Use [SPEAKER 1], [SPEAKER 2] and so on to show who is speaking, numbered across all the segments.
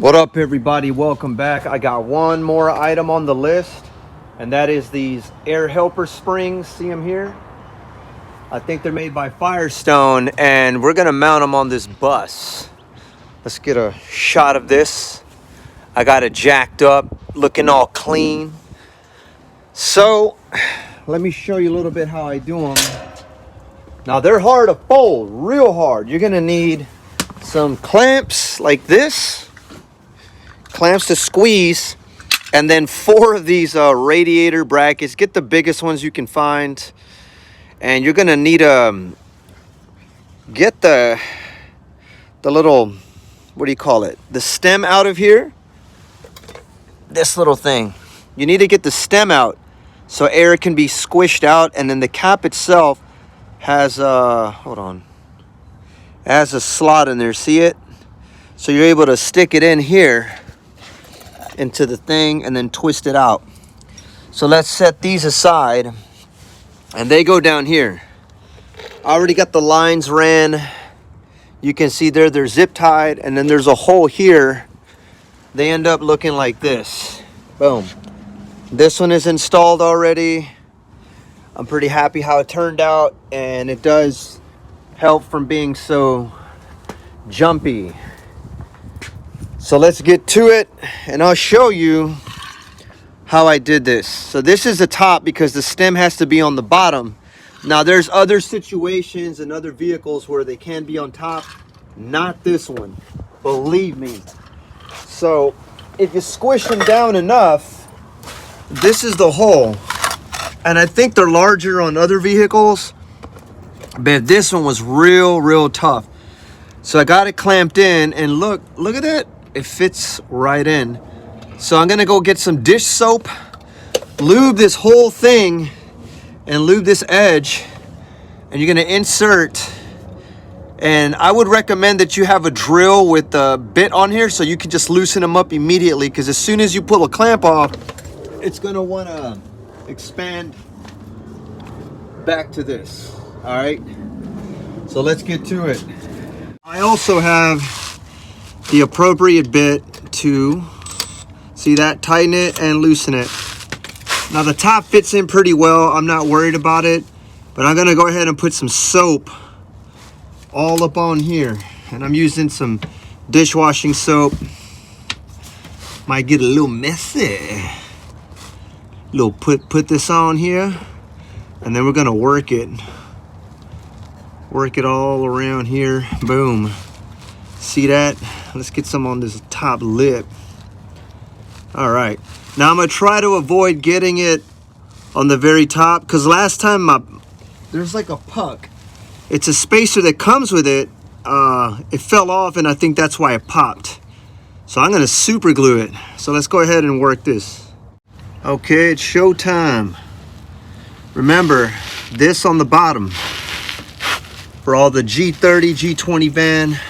[SPEAKER 1] What up, everybody? Welcome back. I got one more item on the list, and that is these air helper springs. See them here? I think they're made by Firestone, and we're gonna mount them on this bus. Let's get a shot of this. I got it jacked up, looking all clean. So let me show you a little bit how I do them. Now they're hard to fold, real hard. You're gonna need some clamps like this, clamps to squeeze, and then 4 of these radiator brackets. Get the biggest ones you can find, and you're gonna need get the little, what do you call it, the stem out of here. This little thing, you need to get the stem out so air can be squished out, and then the cap itself has hold on, it has a slot in there. See it? So you're able to stick it in here into the thing and then twist it out. So let's set these aside, and they go down here. I already got the lines ran. You can see there they're zip tied, and then there's a hole here. They end up looking like this. Boom. This one is installed already. I'm pretty happy how it turned out, and it does help from being so jumpy. So let's get to it, and I'll show you how I did this. So this is the top because the stem has to be on the bottom. Now there's other situations and other vehicles where they can be on top. Not this one, believe me. So if you squish them down enough, this is the hole. And I think they're larger on other vehicles, but this one was real tough. So I got it clamped in, and look at that. It fits right in. So I'm gonna go get some dish soap, lube this whole thing, and lube this edge, and you're gonna insert. And I would recommend that you have a drill with the bit on here so you can just loosen them up immediately, because as soon as you pull a clamp off, it's gonna wanna expand back to this. All right, so let's get to it. I also have the appropriate bit to, see that, tighten it and loosen it. Now the top fits in pretty well. I'm not worried about it, but I'm gonna go ahead and put some soap all up on here, and I'm using some dishwashing soap. Might get a little messy. Put this on here, and then we're gonna work it all around here. Boom. See that? Let's get some on this top lip. All right, now I'm gonna try to avoid getting it on the very top, because last time there's like a puck. It's a spacer that comes with it. It fell off, and I think that's why it popped. So I'm gonna super glue it. So let's go ahead and work this. Okay, it's show time. Remember, this on the bottom for all the G30, G20 van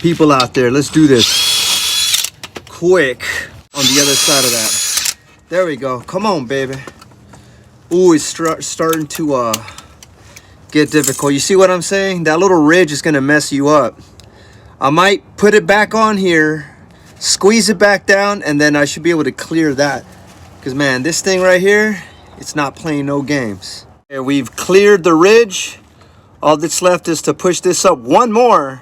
[SPEAKER 1] people out there. Let's do this quick on the other side of that. There we go. Come on, baby. Ooh, it's starting to get difficult. You see what I'm saying? That little ridge is gonna mess you up. I might put it back on here, squeeze it back down, and then I should be able to clear that. Because man, this thing right here, it's not playing no games. And we've cleared the ridge. All that's left is to push this up one more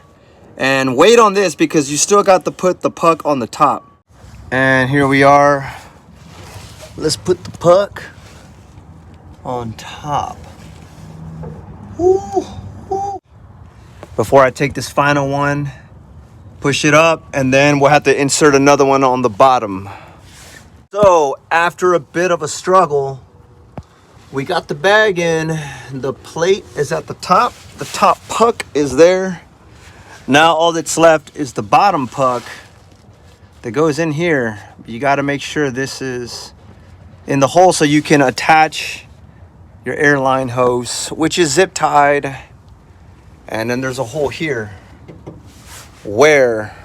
[SPEAKER 1] and wait on this, because you still got to put the puck on the top. And here we are. Let's put the puck on top. Ooh, ooh. Before I take this final one, push it up, and then we'll have to insert another one on the bottom. So after a bit of a struggle, we got the bag in. The plate is at the top puck is there. Now all that's left is the bottom puck that goes in here. You got to make sure this is in the hole so you can attach your airline hose, which is zip tied. And then there's a hole here where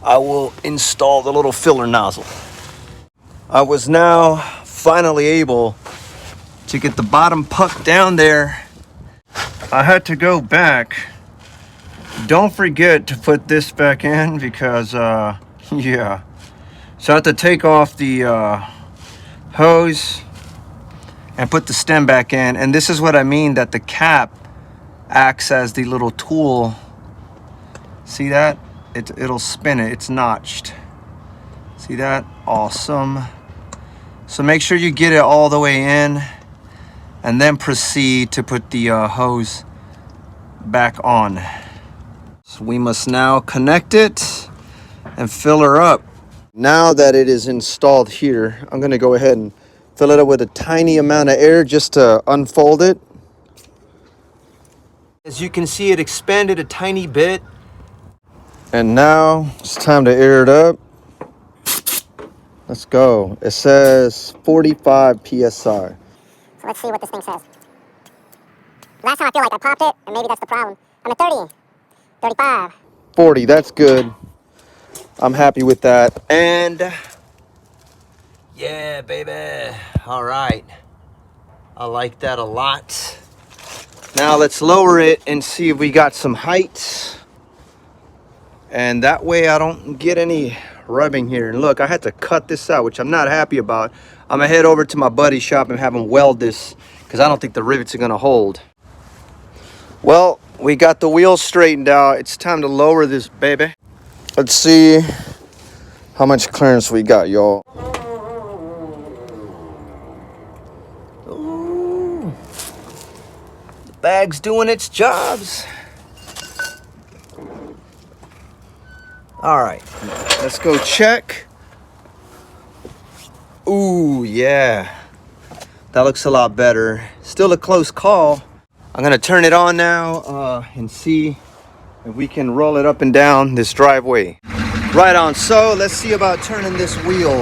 [SPEAKER 1] I will install the little filler nozzle. I was now finally able to get the bottom puck down there. I had to go back. Don't forget to put this back in, because Yeah. So I have to take off the hose and put the stem back in. And this is what I mean, that the cap acts as the little tool. See that? It'll spin it. It's notched. See that? Awesome. So make sure you get it all the way in and then proceed to put the hose back on. So we must now connect it and fill her up. Now that it is installed here, I'm gonna go ahead and fill it up with a tiny amount of air just to unfold it. As you can see, it expanded a tiny bit. And now it's time to air it up. Let's go. It says 45 PSI.
[SPEAKER 2] So let's see what this thing says. Last time I feel like I popped it, and maybe that's the problem. I'm at 30, 35.
[SPEAKER 1] 40, that's good. I'm happy with that. And yeah, baby. All right. I like that a lot. Now let's lower it and see if we got some height. And that way I don't get any rubbing here. And look, I had to cut this out, which I'm not happy about. I'm gonna head over to my buddy's shop and have him weld this because I don't think the rivets are gonna hold. Well, we got the wheels straightened out. It's time to lower this baby. Let's see how much clearance we got, y'all. Ooh. The bag's doing its jobs. All right, let's go check. Ooh, yeah. That looks a lot better. Still a close call. I'm gonna turn it on now and see if we can roll it up and down this driveway. Right on, so let's see about turning this wheel.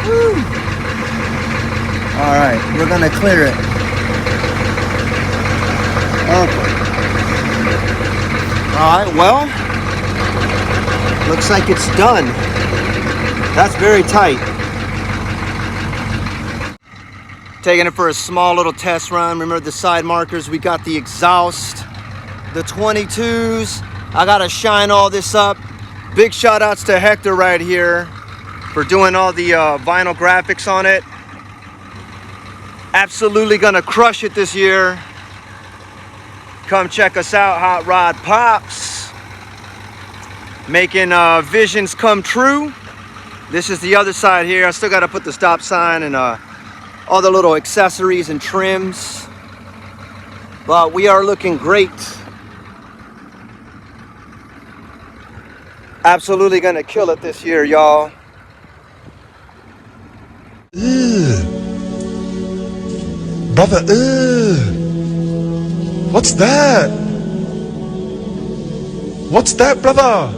[SPEAKER 1] Woo. All right, we're gonna clear it. Okay. All right, well, looks like it's done. That's very tight. Taking it for a small little test run. Remember the side markers, we got the exhaust, the 22s. I gotta shine all this up. Big shout outs to Hector right here for doing all the vinyl graphics on it. Absolutely gonna crush it this year. Come check us out, Hot Rod Pops. Making visions come true. This is the other side here. I still gotta put the stop sign and all the little accessories and trims. But we are looking great. Absolutely gonna kill it this year, y'all.
[SPEAKER 3] Brother, what's that? What's that, brother?